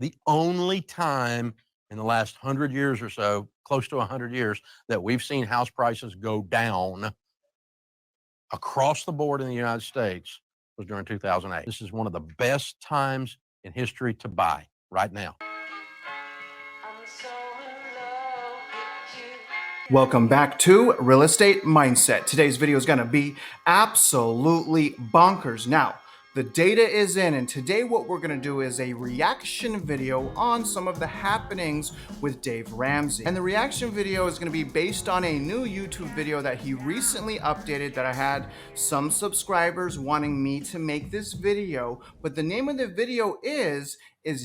The only time in the last 100 years or so, close to 100 years, that we've seen house prices go down across the board in the United States was during 2008. This is one of the best times in history to buy right now. Welcome back to Real Estate Mindset. Today's video is going to be absolutely bonkers. Now, the data is in, and today what we're going to do is a reaction video on some of the happenings with Dave Ramsey. And the reaction video is going to be based on a new YouTube video that he recently updated that I had some subscribers wanting me to make this video. But the name of the video is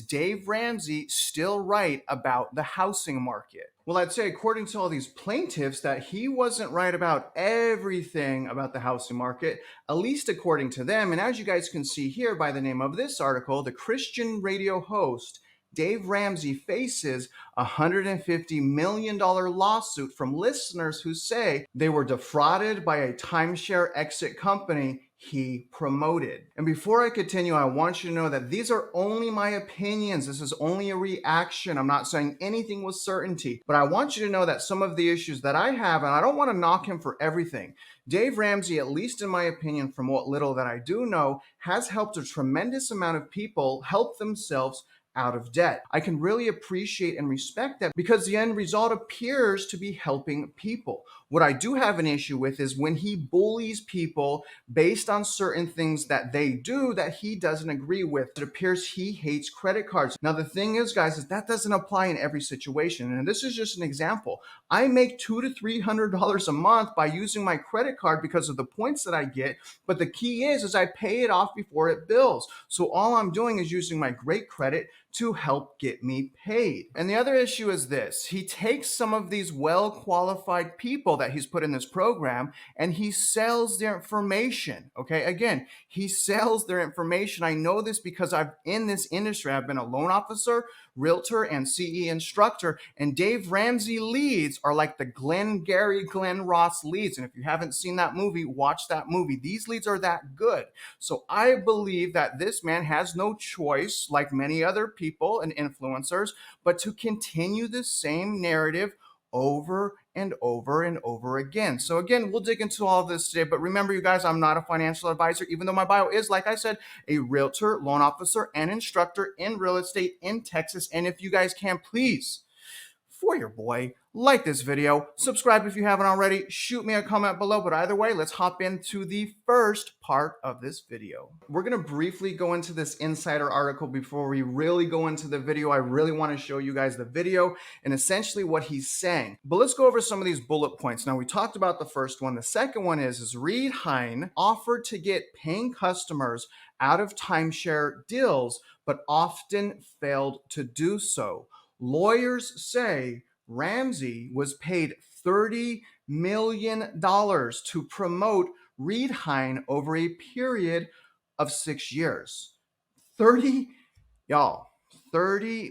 Dave Ramsey still right about the housing market? Well, I'd say according to all these plaintiffs that he wasn't right about everything about the housing market, at least according to them. And as you guys can see here by the name of this article, the Christian radio host Dave Ramsey faces a $150 million lawsuit from listeners who say they were defrauded by a timeshare exit company he promoted. And before I continue, I want you to know that these are only my opinions. This is only a reaction. I'm not saying anything with certainty, but I want you to know that some of the issues that I have, and I don't want to knock him for everything. Dave Ramsey, at least in my opinion, from what little that I do know, has helped a tremendous amount of people help themselves out of debt. I can really appreciate and respect that because the end result appears to be helping people. What I do have an issue with is when he bullies people based on certain things that they do that he doesn't agree with. It appears he hates credit cards. Now, the thing is, guys, is that doesn't apply in every situation. And this is just an example. I make $200 to $300 a month by using my credit card because of the points that I get. But the key is I pay it off before it bills. So all I'm doing is using my great credit to help get me paid. And the other issue is this. He takes some of these well-qualified people that he's put in this program and he sells their information. Okay, again, he sells their information. I know this because I'm in this industry. I've been a loan officer, realtor, and CE instructor, and Dave Ramsey leads are like the Glenn Ross leads. And if you haven't seen that movie, watch that movie. These leads are that good. So I believe that this man has no choice, like many other people and influencers, but to continue the same narrative over and over and over again. So again, we'll dig into all of this today, but remember, you guys, I'm not a financial advisor, even though my bio is, like I said, a realtor, loan officer, and instructor in real estate in Texas. And if you guys can, please, for your boy, like this video, subscribe if you haven't already, shoot me a comment below, but either way, let's hop into the first part of this video. We're going to briefly go into this insider article before we really go into the video. I really want to show you guys the video and essentially what he's saying. But let's go over some of these bullet points. Now, we talked about the first one. The second one is Reed Hine offered to get paying customers out of timeshare deals, but often failed to do so. Lawyers say Ramsey was paid $30 million to promote Reed Hine over a period of 6 years. $30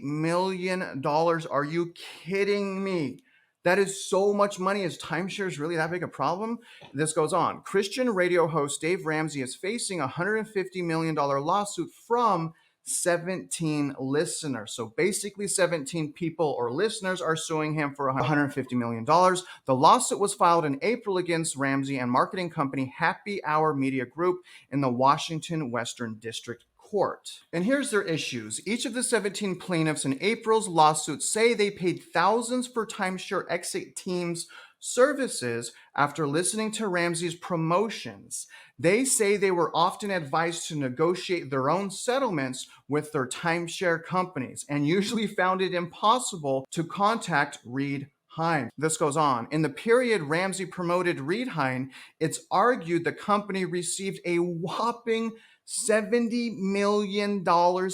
million. Are you kidding me? That is so much money. Is timeshares really that big a problem? This goes on. Christian radio host Dave Ramsey is facing a $150 million lawsuit from 17 listeners. So basically 17 people or listeners are suing him for $150 million. The lawsuit was filed in April against Ramsey and marketing company Happy Hour Media Group in the Washington Western District Court. And here's their issues. Each of the 17 plaintiffs in April's lawsuit say they paid thousands for timeshare exit teams' services after listening to Ramsey's promotions. They say they were often advised to negotiate their own settlements with their timeshare companies and usually found it impossible to contact Reed Hine. This goes on. In the period Ramsey promoted Reed Hine, it's argued the company received a whopping $70 million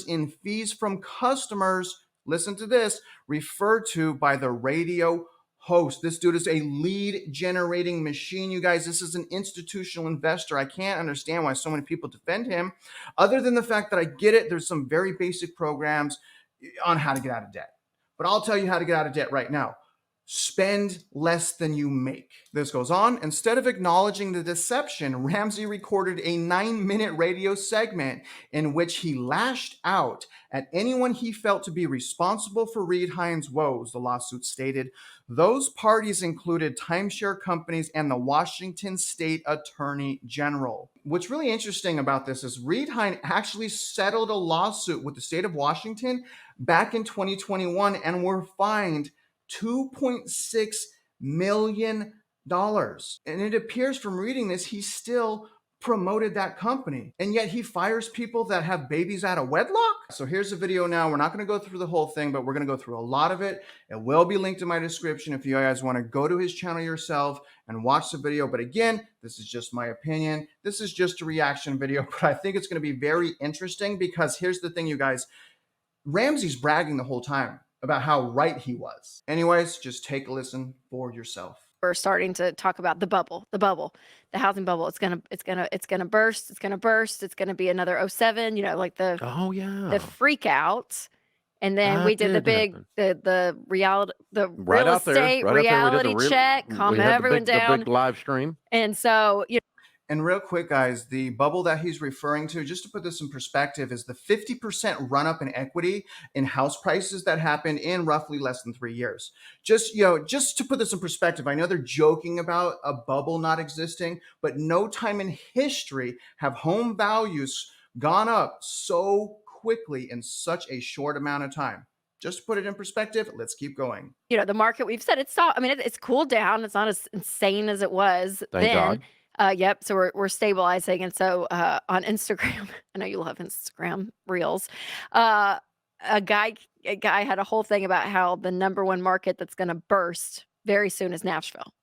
in fees from customers, listen to this, referred to by the radio host. This dude is a lead generating machine, you guys. This is an institutional investor. I can't understand why so many people defend him, other than the fact that I get it. There's some very basic programs on how to get out of debt. But I'll tell you how to get out of debt right now. spend less than you make. This goes on. Instead of acknowledging the deception, Ramsey recorded a 9-minute radio segment in which he lashed out at anyone he felt to be responsible for Reed Hines' woes, the lawsuit stated. Those parties included timeshare companies and the Washington State Attorney General. What's really interesting about this is Reed Hines actually settled a lawsuit with the state of Washington back in 2021 and were fined $2.6 million. And it appears from reading this, he still promoted that company. And yet he fires people that have babies out of wedlock. So here's the video now. We're not going to go through the whole thing, but we're going to go through a lot of it. It will be linked in my description if you guys want to go to his channel yourself and watch the video. But again, this is just my opinion. This is just a reaction video, but I think it's going to be very interesting because here's the thing, you guys. Ramsey's bragging the whole time about how right he was. Anyways, just take a listen for yourself. We're starting to talk about the bubble, the housing bubble. It's gonna burst. It's gonna be another 07. You know, like the freak out. And then we did the big, the real estate reality check, calm everyone down. The big live stream. And so, you know. And real quick, guys, the bubble that he's referring to, just to put this in perspective, is the 50% run up in equity in house prices that happened in roughly less than 3 years. Just to put this in perspective, I know they're joking about a bubble not existing, but no time in history have home values gone up so quickly in such a short amount of time. Just to put it in perspective, let's keep going. You know, the market, we've said it's cooled down. It's not as insane as it was Thank God. Yep. So we're stabilizing. And so on Instagram, I know you love Instagram Reels. A guy had a whole thing about how the #1 market that's going to burst very soon is Nashville,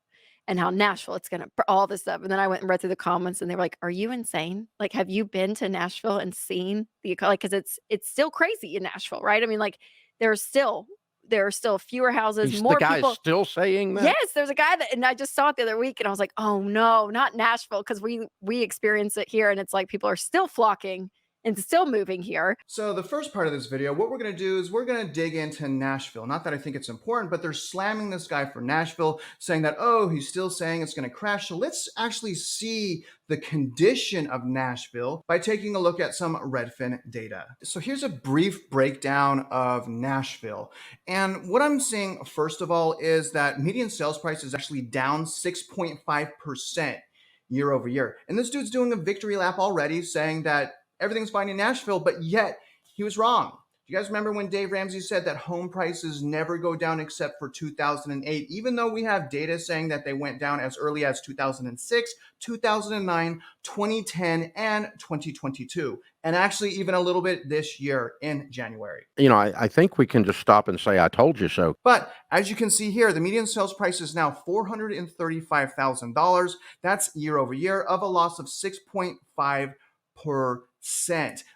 and how Nashville, it's going to all this stuff. And then I went and read through the comments, and they were like, "Are you insane? Like, have you been to Nashville and seen the because it's still crazy in Nashville, right? I mean, like there are still fewer houses, more the people." Guy's still saying that? Yes, there's a guy and I just saw it the other week, and I was like, "Oh no, not Nashville," because we experience it here, and it's like people are still flocking and still moving here. So the first part of this video, what we're going to do is we're going to dig into Nashville. Not that I think it's important, but they're slamming this guy for Nashville, saying that, oh, he's still saying it's going to crash. So let's actually see the condition of Nashville by taking a look at some Redfin data. So here's a brief breakdown of Nashville. And what I'm seeing, first of all, is that median sales price is actually down 6.5% year over year. And this dude's doing a victory lap already, saying that everything's fine in Nashville, but yet he was wrong. Do you guys remember when Dave Ramsey said that home prices never go down except for 2008, even though we have data saying that they went down as early as 2006, 2009, 2010, and 2022, and actually even a little bit this year in January. You know, I think we can just stop and say, I told you so. But as you can see here, the median sales price is now $435,000. That's year over year of a loss of 6.5%.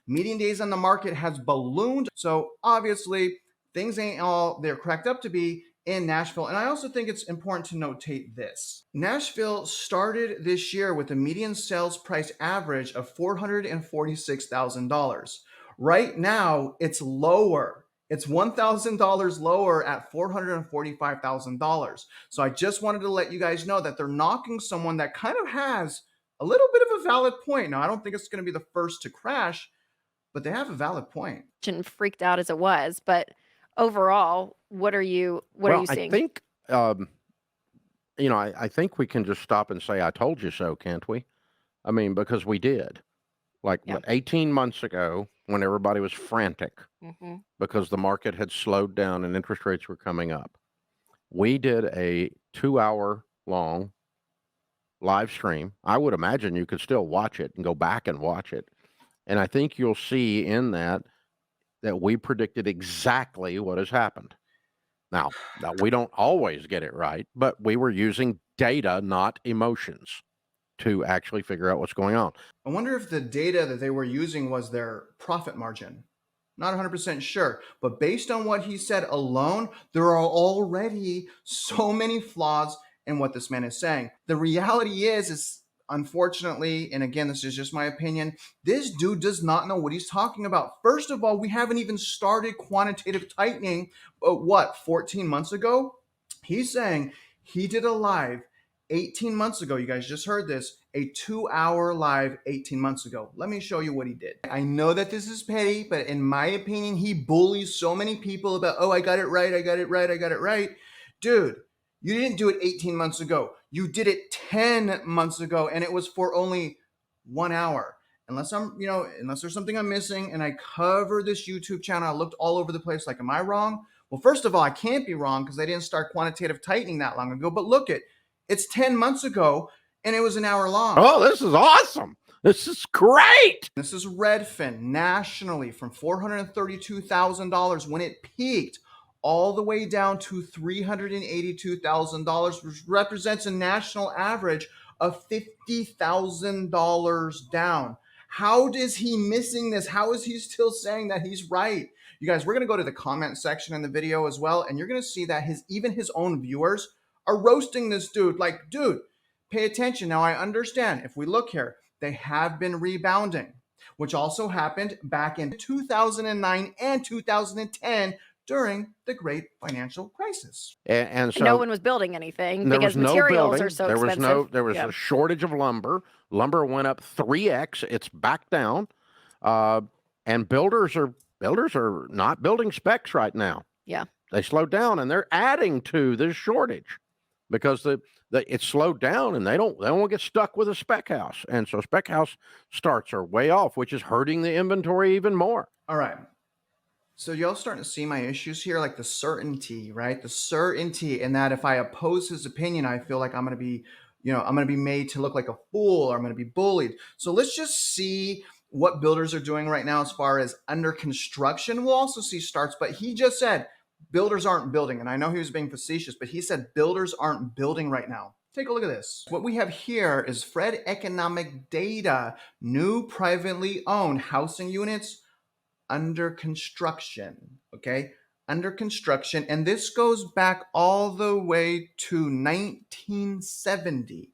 Median days on the market has ballooned. So obviously things ain't all they're cracked up to be in Nashville. And I also think it's important to notate this. Nashville started this year with a median sales price average of $446,000. Right now it's lower. It's $1,000 lower at $445,000. So I just wanted to let you guys know that they're knocking someone that kind of has a little bit of a valid point. Now, I don't think it's going to be the first to crash, but they have a valid point. And freaked out as it was, but overall, what are you seeing? I think, you know, I think we can just stop and say, I told you so, can't we? I mean, because we did. Like, what, 18 months ago, when everybody was frantic because the market had slowed down and interest rates were coming up, we did a 2-hour long live stream. I would imagine you could still watch it and go back and watch it. And I think you'll see in that we predicted exactly what has happened. Now, we don't always get it right, but we were using data, not emotions, to actually figure out what's going on. I wonder if the data that they were using was their profit margin. Not 100% sure, but based on what he said alone, there are already so many flaws in what this man is saying. The reality is unfortunately, and again, this is just my opinion, this dude does not know what he's talking about. First of all, we haven't even started quantitative tightening, 14 months ago? He's saying he did a live 18 months ago. You guys just heard this, a 2-hour live 18 months ago. Let me show you what he did. I know that this is petty, but in my opinion, he bullies so many people about, oh, I got it right, I got it right, I got it right. Dude, you didn't do it 18 months ago. You did it 10 months ago, and it was for only 1 hour. Unless unless there's something I'm missing, and I cover this YouTube channel, I looked all over the place. Like, am I wrong? Well, first of all, I can't be wrong because I didn't start quantitative tightening that long ago. But look, it's 10 months ago, and it was an hour long. Oh, this is awesome. This is great. This is Redfin nationally from $432,000 when it peaked all the way down to $382,000, which represents a national average of $50,000 down. How is he missing this? How is he still saying that he's right? You guys, we're going to go to the comment section in the video as well, and you're going to see that even his own viewers are roasting this dude. Like, dude, pay attention. Now, I understand. If we look here, they have been rebounding, which also happened back in 2009 and 2010 during the great financial crisis. And so no one was building anything there because was no materials building. are so there expensive. There was Yeah. a shortage of lumber. Lumber went up 3x. It's back down. And builders are not building specs right now. Yeah. They slowed down, and they're adding to this shortage because it's slowed down, and they don't want to get stuck with a spec house. And so spec house starts are way off, which is hurting the inventory even more. All right. So y'all starting to see my issues here, like the certainty, right? The certainty in that if I oppose his opinion, I feel like I'm going to be, I'm going to be made to look like a fool, or I'm going to be bullied. So let's just see what builders are doing right now as far as under construction. We'll also see starts, but he just said builders aren't building. And I know he was being facetious, but he said builders aren't building right now. Take a look at this. What we have here is Fred economic data, new privately owned housing units under construction, okay? Under construction, and this goes back all the way to 1970.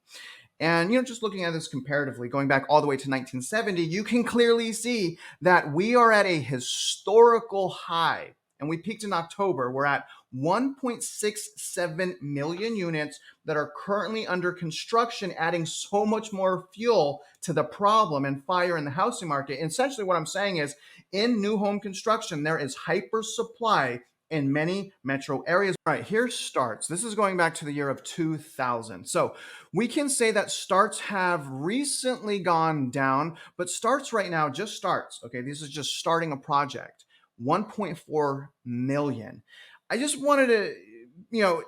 And, just looking at this comparatively, going back all the way to 1970, you can clearly see that we are at a historical high. And we peaked in October. We're at 1.67 million units that are currently under construction, adding so much more fuel to the problem and fire in the housing market. And essentially what I'm saying is, in new home construction, there is hyper supply in many metro areas. All right, here's starts. This is going back to the year of 2000. So we can say that starts have recently gone down, but starts right now, just starts, okay? This is just starting a project, 1.4 million. I just wanted to,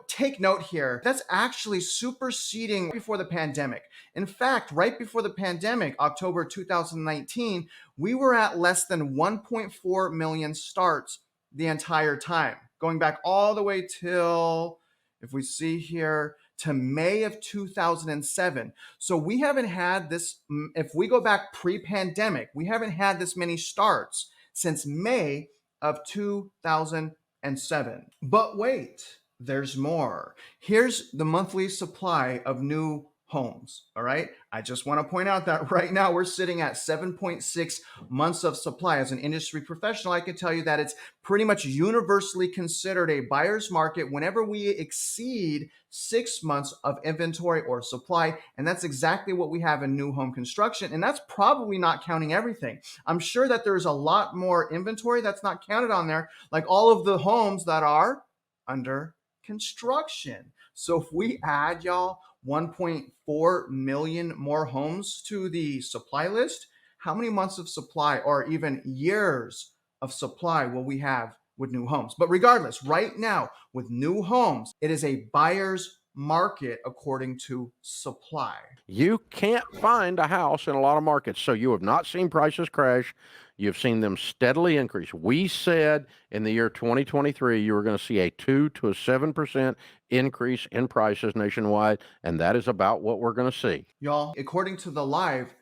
take note here. That's actually superseding before the pandemic. In fact, right before the pandemic, October 2019, we were at less than 1.4 million starts the entire time, going back all the way till, if we see here, to May of 2007. So we haven't had this, if we go back pre-pandemic, we haven't had this many starts since May of 2007. But wait, there's more. Here's the monthly supply of new homes. All right. I just want to point out that right now we're sitting at 7.6 months of supply. As an industry professional, I can tell you that it's pretty much universally considered a buyer's market whenever we exceed 6 months of inventory or supply. And that's exactly what we have in new home construction. And that's probably not counting everything. I'm sure that there's a lot more inventory that's not counted on there, like all of the homes that are under construction. So if we add, y'all, 1.4 million more homes to the supply list, how many months of supply or even years of supply will we have with new homes? But regardless, right now with new homes, it is a buyer's market according to supply. You can't find a house in a lot of markets. So you have not seen prices crash. You've seen them steadily increase. We said in the year 2023, you were going to see a 2 to 7% increase in prices nationwide. And that is about what we're going to see. Y'all, according to the live,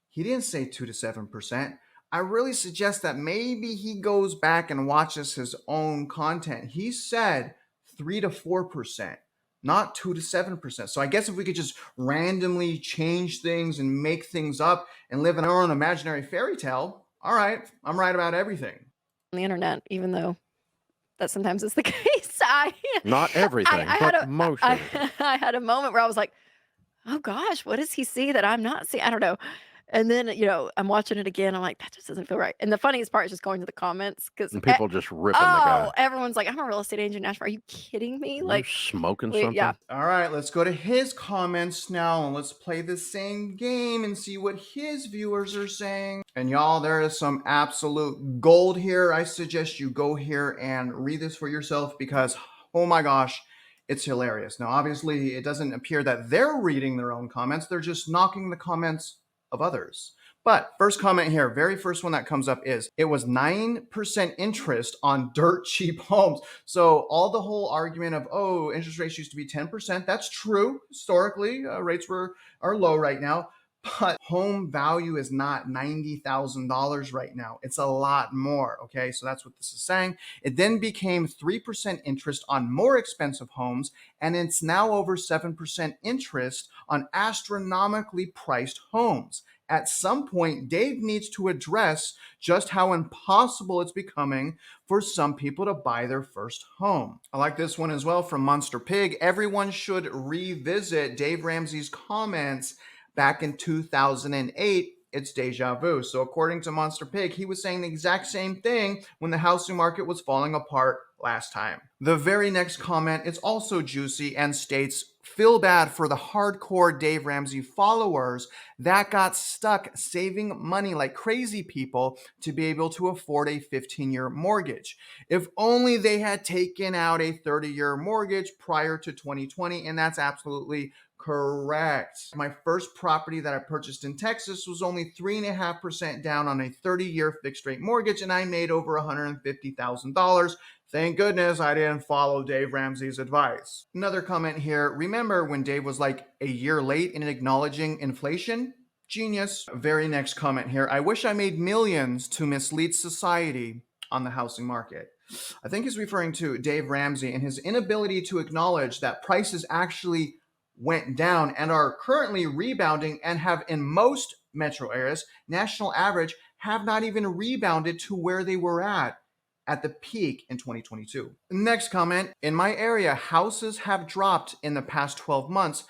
he didn't say 2 to 7%. I really suggest that maybe he goes back and watches his own content. He said 3 to 4%. Not 2 to 7%. So I guess if we could just randomly change things and make things up and live in our own imaginary fairy tale, all right, I'm right about everything. On the internet, even though that sometimes is the case. Not everything, but most everything. I had a moment where I was like, "Oh gosh, what does he see that I'm not seeing?" I don't know. And then, I'm watching it again. I'm like, "That just doesn't feel right." And the funniest part is just going to the comments because And people just ripping the guy. everyone's like, "I'm a real estate agent in Nashville. Are you kidding me?" You Like, smoking yeah. something? All right, let's go to his comments now and let's play the same game and see what his viewers are saying. And y'all, there is some absolute gold here. I suggest you go here and read this for yourself because, oh my gosh, it's hilarious. Now, obviously, it doesn't appear that they're reading their own comments. They're just knocking the comments of others. But first comment here, very first one that comes up is, it was 9% interest on dirt cheap homes. So all the whole argument of, oh, interest rates used to be 10%, that's true. Historically, rates are low right now. But home value is not $90,000 right now. It's a lot more, okay? So that's what this is saying. It then became 3% interest on more expensive homes, and it's now over 7% interest on astronomically priced homes. At some point, Dave needs to address just how impossible it's becoming for some people to buy their first home. I like this one as well from Monster Pig. Everyone should revisit Dave Ramsey's comments back in 2008. It's deja vu. So according to Monster Pig, he was saying the exact same thing when the housing market was falling apart last time. The very next comment is also juicy and states, feel bad for the hardcore Dave Ramsey followers that got stuck saving money like crazy people to be able to afford a 15-year mortgage. If only they had taken out a 30-year mortgage prior to 2020, and that's absolutely correct. My first property that I purchased in Texas was only 3.5% down on a 30-year fixed rate mortgage, and I made over $150,000. Thank goodness I didn't follow Dave Ramsey's advice. Another comment here. Remember when Dave was like a year late in acknowledging inflation? Genius. Very next comment here. I wish I made millions to mislead society on the housing market. I think he's referring to Dave Ramsey and his inability to acknowledge that prices actually went down and are currently rebounding and have in most metro areas, national average, have not even rebounded to where they were at the peak in 2022. Next comment, in my area, houses have dropped in the past 12 months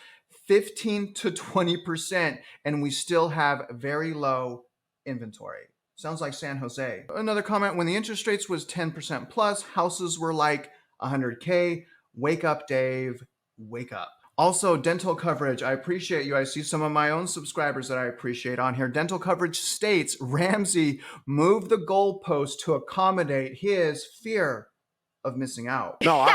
15 to 20%, and we still have very low inventory. Sounds like San Jose. Another comment, when the interest rates was 10% plus, houses were like 100K. Wake up, Dave, wake up. Also, dental coverage. I appreciate you. I see some of my own subscribers that I appreciate on here. Dental coverage states Ramsey moved the goalpost to accommodate his fear of missing out. No,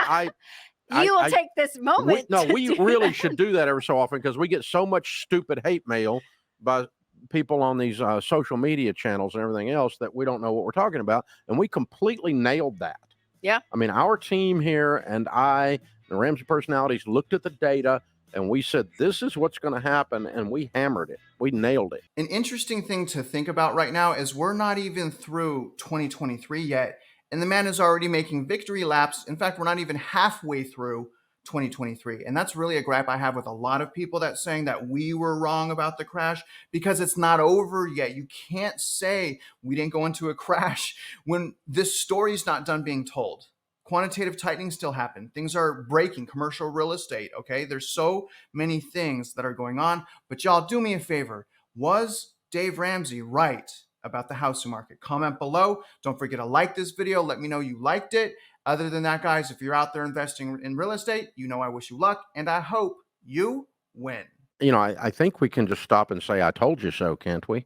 You will take this moment. we really should do that every so often because we get so much stupid hate mail by people on these social media channels and everything else that we don't know what we're talking about. And we completely nailed that. Yeah. I mean, our team here and the Ramsey personalities looked at the data and we said, this is what's going to happen. And we hammered it. We nailed it. An interesting thing to think about right now is we're not even through 2023 yet. And the man is already making victory laps. In fact, we're not even halfway through 2023. And that's really a gripe I have with a lot of people that's saying that we were wrong about the crash because it's not over yet. You can't say we didn't go into a crash when this story's not done being told. Quantitative tightening still happened. Things are breaking, commercial real estate, okay? There's so many things that are going on, but y'all do me a favor. Was Dave Ramsey right about the housing market? Comment below. Don't forget to like this video. Let me know you liked it. Other than that, guys, if you're out there investing in real estate, I wish you luck, and I hope you win. I think we can just stop and say, I told you so, can't we?